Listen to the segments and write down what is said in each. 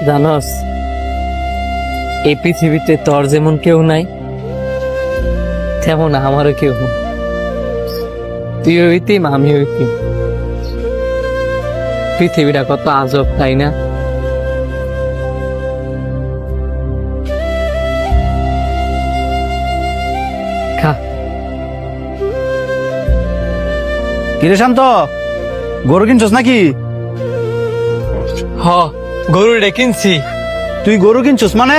জানস, এই পৃথিবীতে তোর যেমন কেউ নাই, তেমন আমারও কেউ নেই। তুই হইতিম, আমি হইতিম। পৃথিবীটা কত আজব, তাই না? খা। কিরে শান্ত, গরু কিনছস নাকি? হ, গরুটা কিনছি। তুই গরু কিনছস মানে?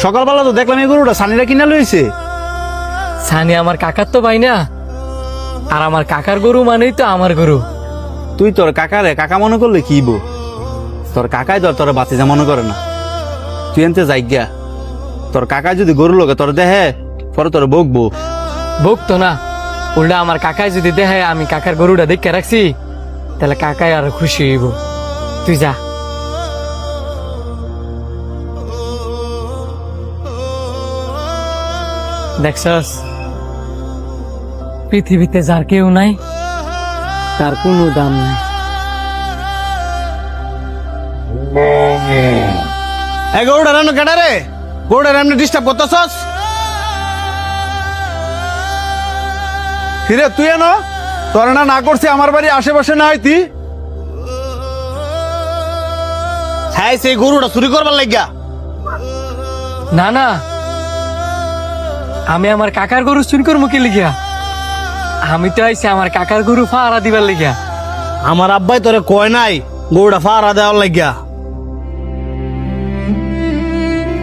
সকালবেলা তো দেখলাম এই গরুটা সানিরা কিনা লইছে। সানি আমার কাকার তো ভাই না, আর আমার কাকার গরু মানেই তো আমার গরু। তুই তোর কাকারে কাকা মনে করলে কি বো? তোর কাকাই তোর বাতিজা মনে করে না। তুই এনতে যাইগা, তোর কাকাই যদি গরু লোকে তোর দেহে পরে তোর বকবো। বকতো না, উল্টা আমার কাকাই যদি দেখে আমি কাকার গরুটা দেখে রাখছি, তাহলে কাকাই আরো খুশি হইব। তুই যা। দেখছস, পৃথিবীতে যার কেউ নাই, তার কোনো দাম নাই। এই গরুটা রান্না কেটা রে? গরুটা রান্না ডিস্টার্ব করতেছস? ফিরে তুই এনো, তোর না করছি আমার বাড়ি আশেপাশে না হইতি। হ্যাঁ, সেই গরুটা চুরি করবার লাগিয়া। না না, আমি আমার কাকার গরু চুরি করবো কি লিখিয়া? আমি তো আইছি আমার কাকার গরু ফাড়া দিবার লিখিয়া। আমার আব্বাই তোরে কয় নাই গরুটা ফাড়া দেওয়ার লাগিয়া?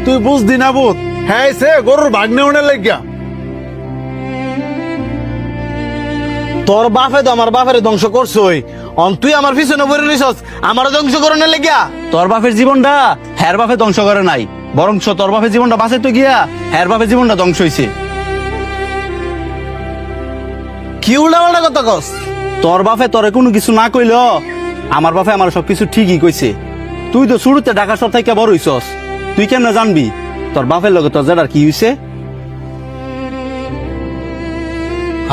তুই বুঝদি না বুঝ। হ্যাঁ, সে গরুর ভাগ্নে উনের লাগিয়া। তোর বাপে তো আমার বাপের ধ্বংস করছই, তুই আমার পিছনে পড়ে নিছস আমারও ধ্বংস করানোর লাগিয়া। তোর বাপের জীবনটা হ্যার বাপে ধ্বংস করে নাই, বরং তোর বাপের জীবনটা বাঁচে তো গিয়া হ্যার বাপের জীবনটা ধ্বংস হয়েছে। কি উল্টা কথা কস? তোর বাপে তোরে কোনো কিছু না কইল, আমার বাপে আমার সবকিছু ঠিকই কইছে। তুই তো শুরুতে ঢাকা শহর থেকে বড় হইছস, তুই কেমনে জানবি তোর বাপের লগে তোর জেডার কি হইছে?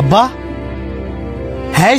আব্বা, হ্যাঁ